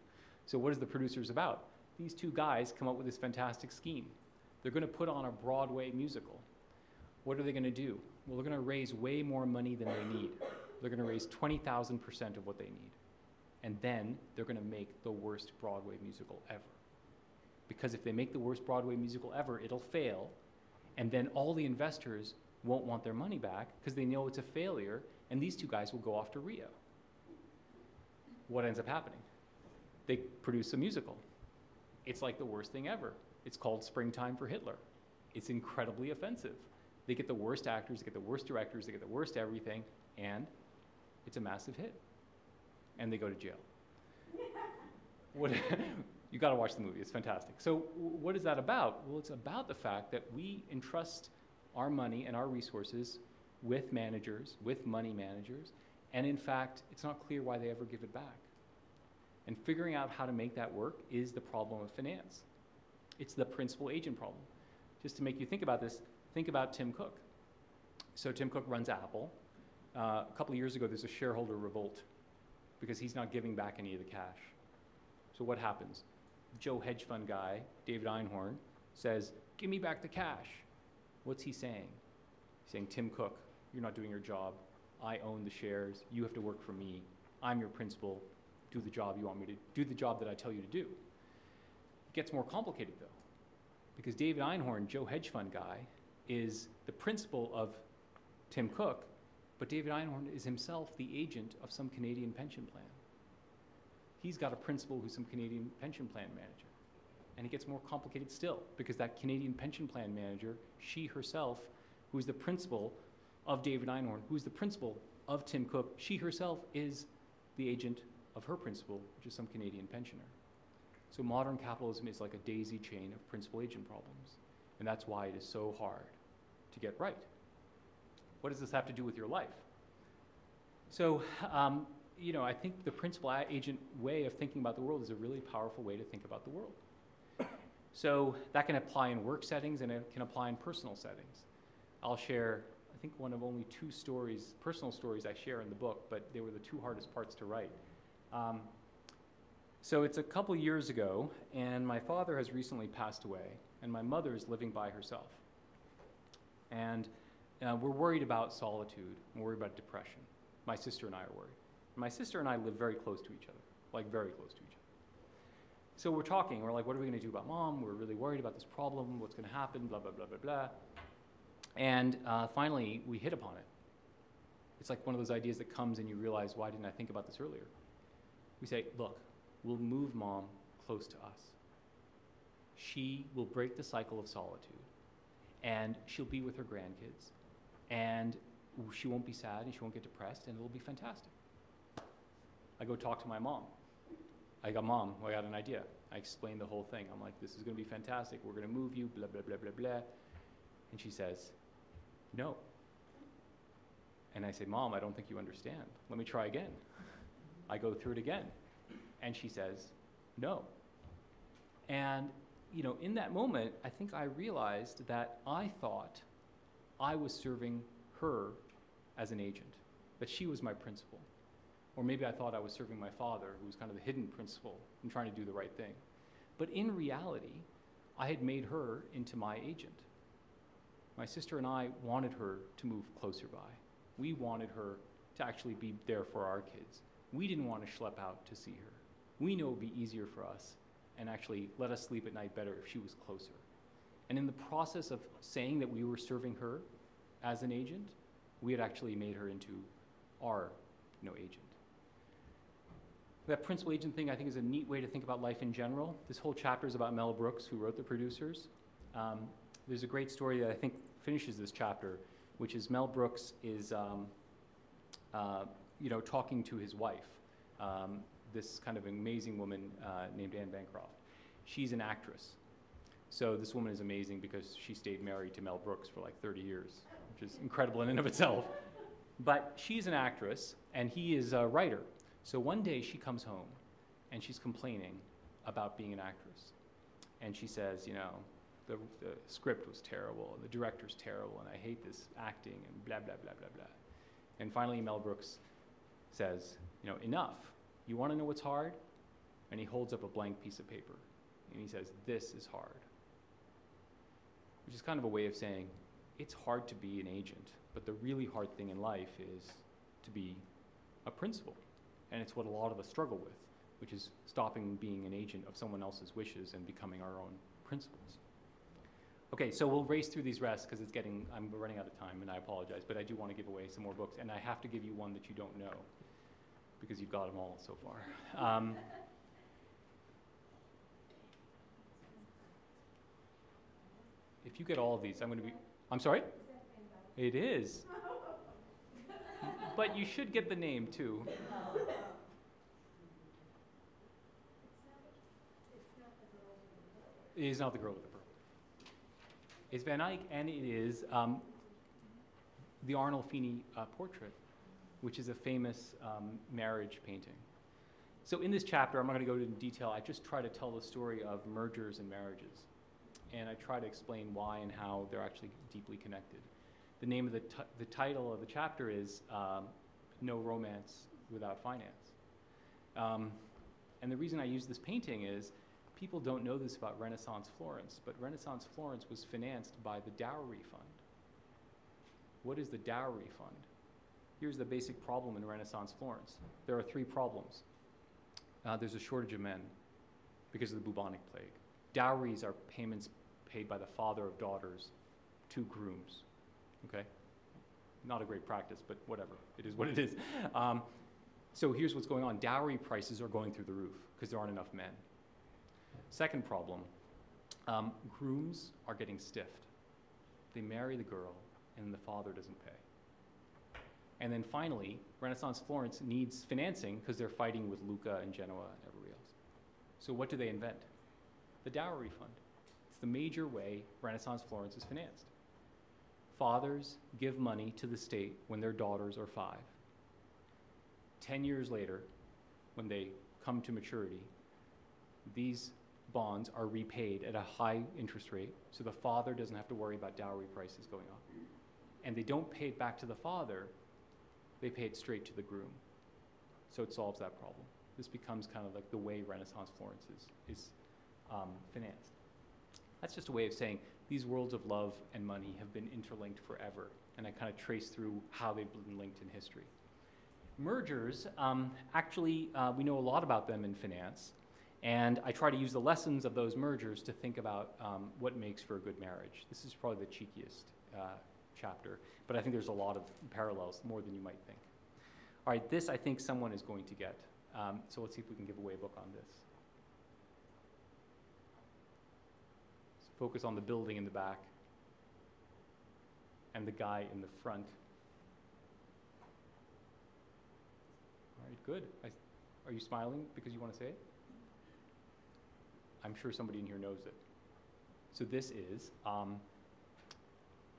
So what is The Producers about? These 2 guys come up with this fantastic scheme. They're going to put on a Broadway musical. What are they going to do? Well, they're going to raise way more money than they need. They're going to raise 20,000% of what they need. And then they're going to make the worst Broadway musical ever. Because if they make the worst Broadway musical ever, it'll fail. And then all the investors won't want their money back because they know it's a failure, and these 2 guys will go off to Rio. What ends up happening? They produce a musical. It's like the worst thing ever. It's called Springtime for Hitler. It's incredibly offensive. They get the worst actors, they get the worst directors, they get the worst everything, and it's a massive hit. And they go to jail. You got to watch the movie. It's fantastic. So what is that about? Well, it's about the fact that we entrust our money and our resources with managers, with money managers, and in fact, it's not clear why they ever give it back. And figuring out how to make that work is the problem of finance. It's the principal agent problem. Just to make you think about this, think about Tim Cook. So Tim Cook runs Apple. A couple of years ago, there's a shareholder revolt because he's not giving back any of the cash. So what happens? Joe hedge fund guy, David Einhorn, says, "Give me back the cash." What's he saying? He's saying, "Tim Cook, you're not doing your job. I own the shares. You have to work for me. I'm your principal. Do the job you want me to do, the job that I tell you to do." It gets more complicated, though, because David Einhorn, Joe hedge fund guy, is the principal of Tim Cook, but David Einhorn is himself the agent of some Canadian pension plan. He's got a principal who's some Canadian pension plan manager. And it gets more complicated still, because that Canadian pension plan manager, she herself, who's the principal of David Einhorn, who's the principal of Tim Cook, she herself is the agent of her principal, which is some Canadian pensioner. So modern capitalism is like a daisy chain of principal agent problems. And that's why it is so hard to get right. What does this have to do with your life? So, I think the principal agent way of thinking about the world is a really powerful way to think about the world. So that can apply in work settings and it can apply in personal settings. I'll share, I think, one of only 2 stories, personal stories I share in the book, but they were the 2 hardest parts to write. So it's a couple years ago, and my father has recently passed away, and my mother is living by herself. And we're worried about solitude, and worried about depression. My sister and I are worried. My sister and I live very close to each other, like very close to each other. So we're talking, we're like, what are we going to do about Mom? We're really worried about this problem, what's going to happen, blah, blah, blah, blah, blah. And finally, we hit upon it. It's like one of those ideas that comes and you realize, why didn't I think about this earlier? We say, look, we'll move Mom close to us. She will break the cycle of solitude, and she'll be with her grandkids, and she won't be sad, and she won't get depressed, and it'll be fantastic. I go talk to my mom. I got an idea. I explained the whole thing. I'm like, this is going to be fantastic. We're going to move you, blah, blah, blah, blah, blah. And she says, no. And I say, Mom, I don't think you understand. Let me try again. I go through it again. And she says, no. And, you know, in that moment, I think I realized that I thought I was serving her as an agent, that she was my principal. Or maybe I thought I was serving my father, who was kind of the hidden principal and trying to do the right thing. But in reality, I had made her into my agent. My sister and I wanted her to move closer by. We wanted her to actually be there for our kids. We didn't want to schlep out to see her. We know it would be easier for us and actually let us sleep at night better if she was closer. And in the process of saying that we were serving her as an agent, we had actually made her into our, agent. That principal agent thing, I think, is a neat way to think about life in general. This whole chapter is about Mel Brooks, who wrote The Producers. There's a great story that I think finishes this chapter, which is Mel Brooks is, talking to his wife, this kind of amazing woman named Anne Bancroft. She's an actress. So this woman is amazing because she stayed married to Mel Brooks for like 30 years, which is incredible in and of itself. But she's an actress, and he is a writer. So one day she comes home, and she's complaining about being an actress. And she says, the script was terrible, and the director's terrible, and I hate this acting, and blah, blah, blah, blah, blah. And finally, Mel Brooks says, enough. You want to know what's hard? And he holds up a blank piece of paper, and he says, this is hard. Which is kind of a way of saying, it's hard to be an agent, but the really hard thing in life is to be a principal. And it's what a lot of us struggle with, which is stopping being an agent of someone else's wishes and becoming our own principals. Okay, so we'll race through these rests because I'm running out of time, and I apologize, but I do want to give away some more books, and I have to give you one that you don't know because you've got them all so far. If you get all of these, I'm sorry? It is. But you should get the name, too. It is not The Girl with the Pearl. It's Van Eyck, and it is the Arnold Feeney portrait, which is a famous marriage painting. So in this chapter, I'm not going to go into detail. I just try to tell the story of mergers and marriages. And I try to explain why and how they're actually deeply connected. The name of the title of the chapter is No Romance Without Finance. And the reason I use this painting is people don't know this about Renaissance Florence, but Renaissance Florence was financed by the dowry fund. What is the dowry fund? Here's the basic problem in Renaissance Florence. There are 3 problems. There's a shortage of men because of the bubonic plague. Dowries are payments paid by the father of daughters to grooms, okay? Not a great practice, but whatever. It is what it is. So here's what's going on. Dowry prices are going through the roof because there aren't enough men. Second problem, grooms are getting stiffed. They marry the girl, and the father doesn't pay. And then finally, Renaissance Florence needs financing because they're fighting with Lucca and Genoa and everybody else. So what do they invent? The dowry fund. It's the major way Renaissance Florence is financed. Fathers give money to the state when their daughters are 5. 10 years later, when they come to maturity, these bonds are repaid at a high interest rate, so the father doesn't have to worry about dowry prices going up. And they don't pay it back to the father, they pay it straight to the groom. So it solves that problem. This becomes kind of like the way Renaissance Florence is financed. That's just a way of saying these worlds of love and money have been interlinked forever, and I kind of trace through how they've been linked in history. Mergers, we know a lot about them in finance, and I try to use the lessons of those mergers to think about what makes for a good marriage. This is probably the cheekiest chapter, but I think there's a lot of parallels, more than you might think. All right, this I think someone is going to get, so let's see if we can give away a book on this. Focus on the building in the back and the guy in the front. All right, good. Are you smiling because you want to say it? I'm sure somebody in here knows it. So this is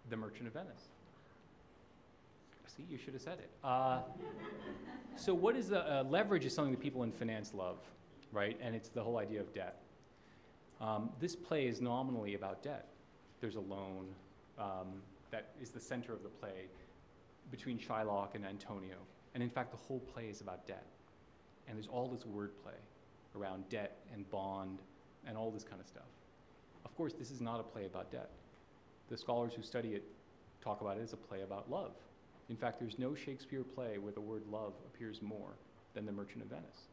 The Merchant of Venice. See, you should have said it. So what is the leverage is something that people in finance love, right? And it's the whole idea of debt. This play is nominally about debt. There's a loan that is the center of the play between Shylock and Antonio. And in fact, the whole play is about debt. And there's all this wordplay around debt and bond and all this kind of stuff. Of course, this is not a play about debt. The scholars who study it talk about it as a play about love. In fact, there's no Shakespeare play where the word love appears more than The Merchant of Venice.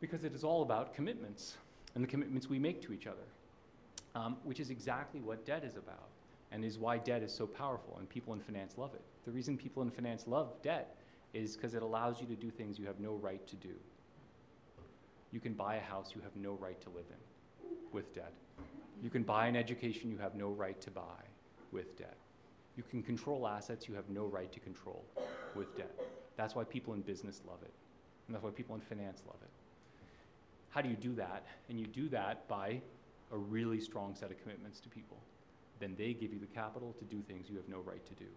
Because it is all about commitments and the commitments we make to each other, which is exactly what debt is about and is why debt is so powerful and people in finance love it. The reason people in finance love debt is because it allows you to do things you have no right to do. You can buy a house you have no right to live in with debt. You can buy an education you have no right to buy with debt. You can control assets you have no right to control with debt. That's why people in business love it. And that's why people in finance love it. How do you do that? And you do that by a really strong set of commitments to people. Then they give you the capital to do things you have no right to do.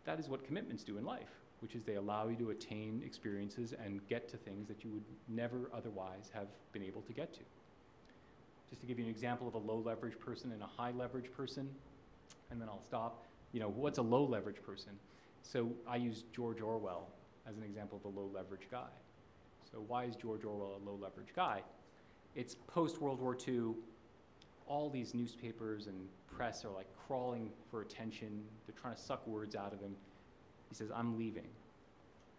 That is what commitments do in life, which is they allow you to attain experiences and get to things that you would never otherwise have been able to get to. Just to give you an example of a low leverage person and a high leverage person, and then I'll stop. You know, what's a low leverage person? So I use George Orwell as an example of a low leverage guy. So why is George Orwell a low leverage guy? It's post-World War II. All these newspapers and press are like crawling for attention. They're trying to suck words out of him. He says, I'm leaving.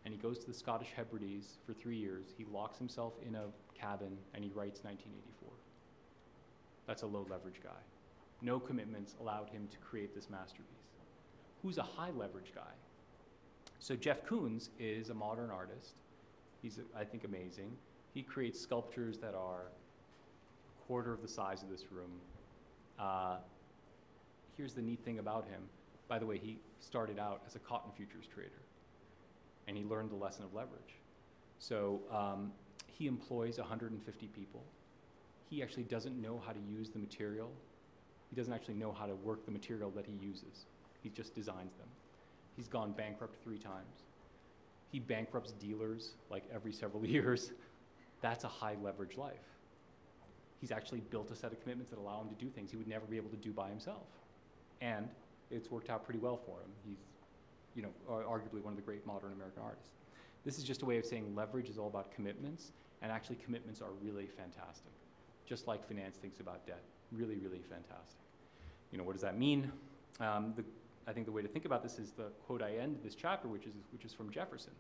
And he goes to the Scottish Hebrides for 3 years. He locks himself in a cabin and he writes 1984. That's a low leverage guy. No commitments allowed him to create this masterpiece. Who's a high leverage guy? So Jeff Koons is a modern artist. He's, I think, amazing. He creates sculptures that are a quarter of the size of this room. Here's the neat thing about him. By the way, he started out as a cotton futures trader, and he learned the lesson of leverage. So he employs 150 people. He actually doesn't know how to use the material. He doesn't actually know how to work the material that he uses. He just designs them. He's gone bankrupt 3 times. He bankrupts dealers like every several years. That's a high leverage life. He's actually built a set of commitments that allow him to do things he would never be able to do by himself. And it's worked out pretty well for him. He's, you know, arguably one of the great modern American artists. This is just a way of saying leverage is all about commitments, and actually commitments are really fantastic. Just like finance thinks about debt. Really, really fantastic. You know, what does that mean? I think the way to think about this is the quote I end this chapter, which is from Jefferson.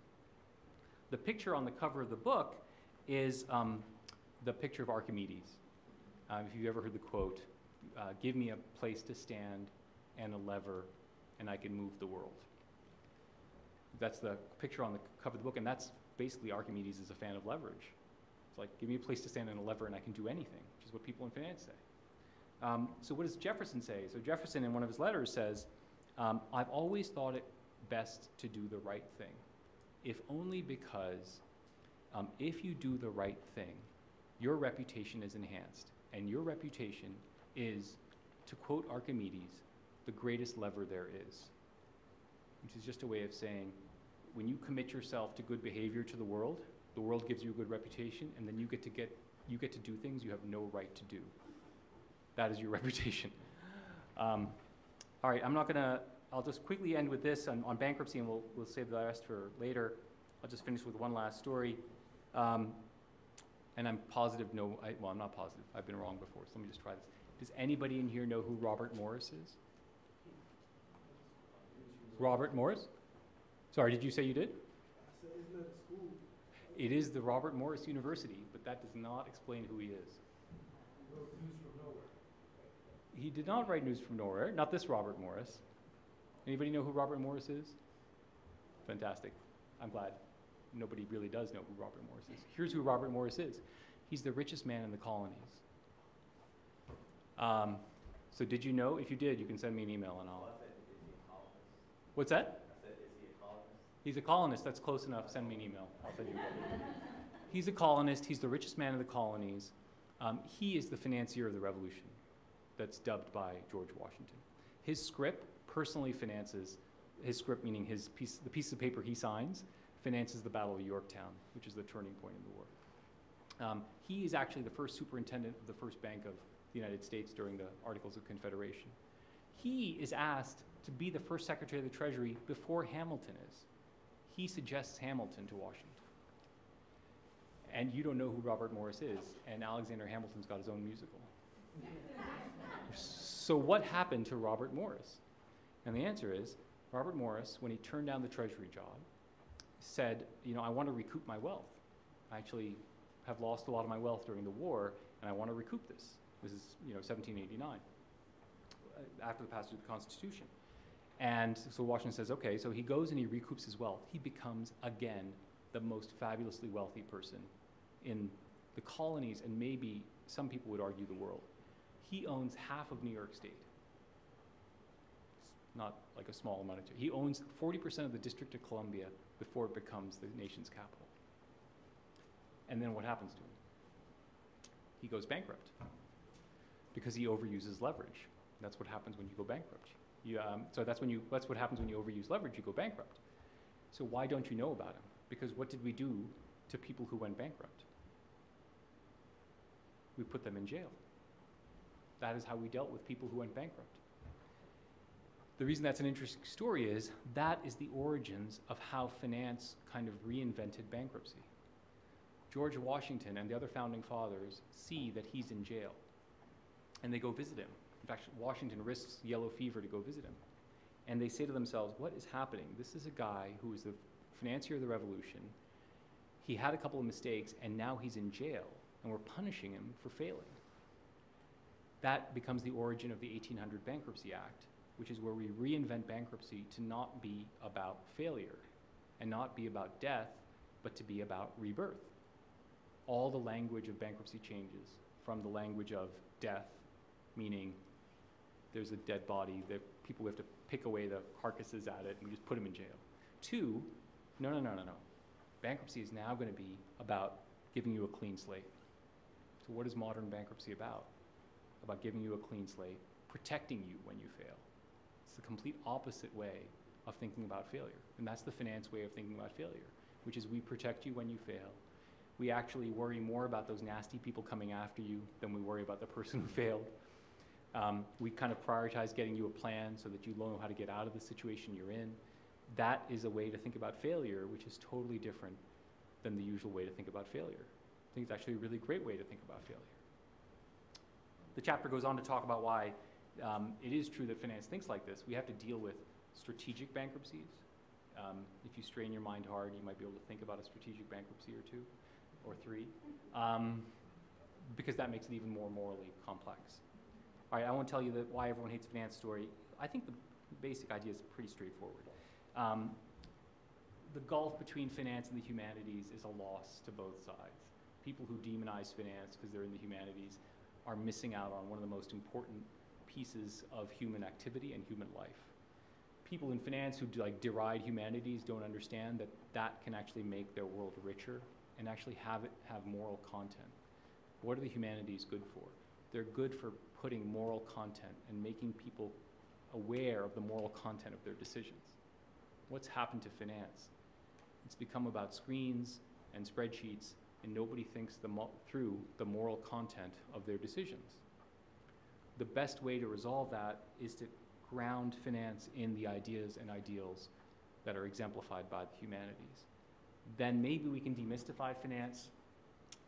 The picture on the cover of the book is the picture of Archimedes. If you've ever heard the quote, give me a place to stand and a lever, and I can move the world. That's the picture on the cover of the book, and that's basically Archimedes is a fan of leverage. It's like, give me a place to stand and a lever, and I can do anything, which is what people in finance say. So what does Jefferson say? So Jefferson, in one of his letters, says, I've always thought it best to do the right thing, if only because if you do the right thing, your reputation is enhanced, and your reputation is, to quote Archimedes, the greatest lever there is, which is just a way of saying, when you commit yourself to good behavior to the world gives you a good reputation, and then you get to do things you have no right to do. That is your reputation. All right, I'll just quickly end with this on bankruptcy, and we'll save the rest for later. I'll just finish with one last story. And I'm positive, well, I'm not positive. I've been wrong before, so let me just try this. Does anybody in here know who Robert Morris is? Robert Morris? Sorry, did you say you did? I said, isn't that a school? It is the Robert Morris University, but that does not explain who he is. He wrote News from Nowhere. He did not write News from Nowhere, not this Robert Morris. Anybody know who Robert Morris is? Fantastic. I'm glad. Nobody really does know who Robert Morris is. Here's who Robert Morris is. He's the richest man in the colonies. So did you know? If you did, you can send me an email and I'll... Well, I said, is he a colonist? What's that? I said, is he a colonist? He's a colonist. That's close enough. Send me an email. I'll send you. He's a colonist. He's the richest man in the colonies. He is the financier of the revolution that's dubbed by George Washington. His scrip personally finances his script, meaning the piece of paper he signs, finances the Battle of Yorktown, which is the turning point in the war. He is actually the first superintendent of the first bank of the United States during the Articles of Confederation. He is asked to be the first Secretary of the Treasury before Hamilton is. He suggests Hamilton to Washington. And you don't know who Robert Morris is, and Alexander Hamilton's got his own musical. So what happened to Robert Morris? And the answer is, Robert Morris, when he turned down the Treasury job, said, I want to recoup my wealth. I actually have lost a lot of my wealth during the war, and I want to recoup this. This is, 1789, after the passage of the Constitution. And so Washington says, okay, so he goes and he recoups his wealth. He becomes, again, the most fabulously wealthy person in the colonies, and maybe some people would argue the world. He owns half of New York State. It's not like a small amount of territory. He owns 40% of the District of Columbia before it becomes the nation's capital. And then what happens to him? He goes bankrupt because he overuses leverage. That's what happens when you go bankrupt. So that's what happens when you overuse leverage. You go bankrupt. So why don't you know about him? Because what did we do to people who went bankrupt? We put them in jail. That is how we dealt with people who went bankrupt. The reason that's an interesting story is that is the origins of how finance kind of reinvented bankruptcy. George Washington and the other founding fathers see that he's in jail, and they go visit him. In fact, Washington risks yellow fever to go visit him. And they say to themselves, what is happening? This is a guy who was the financier of the Revolution. He had a couple of mistakes, and now he's in jail, and we're punishing him for failing. That becomes the origin of the 1800 Bankruptcy Act, which is where we reinvent bankruptcy to not be about failure and not be about death, but to be about rebirth. All the language of bankruptcy changes from the language of death, meaning there's a dead body that we have to pick away the carcasses at it and we just put them in jail. To, no. Bankruptcy is now going to be about giving you a clean slate. So what is modern bankruptcy about? About giving you a clean slate, protecting you when you fail. It's the complete opposite way of thinking about failure. And that's the finance way of thinking about failure, which is we protect you when you fail. We actually worry more about those nasty people coming after you than we worry about the person who failed. We kind of prioritize getting you a plan so that you know how to get out of the situation you're in. That is a way to think about failure, which is totally different than the usual way to think about failure. I think it's actually a really great way to think about failure. The chapter goes on to talk about why it is true that finance thinks like this. We have to deal with strategic bankruptcies. If you strain your mind hard, you might be able to think about a strategic bankruptcy or two or three, because that makes it even more morally complex. All right, I won't tell you why everyone hates finance story. I think the basic idea is pretty straightforward. The gulf between finance and the humanities is a loss to both sides. People who demonize finance because they're in the humanities are missing out on one of the most important pieces of human activity and human life. People in finance who deride humanities don't understand that that can actually make their world richer and actually have moral content. What are the humanities good for? They're good for putting moral content and making people aware of the moral content of their decisions. What's happened to finance? It's become about screens and spreadsheets, and nobody thinks through the moral content of their decisions. The best way to resolve that is to ground finance in the ideas and ideals that are exemplified by the humanities. Then maybe we can demystify finance,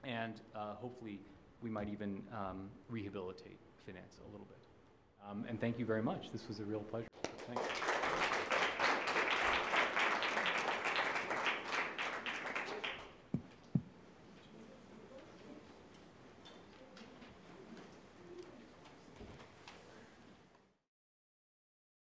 and hopefully we might even rehabilitate finance a little bit. And thank you very much. This was a real pleasure. Thanks.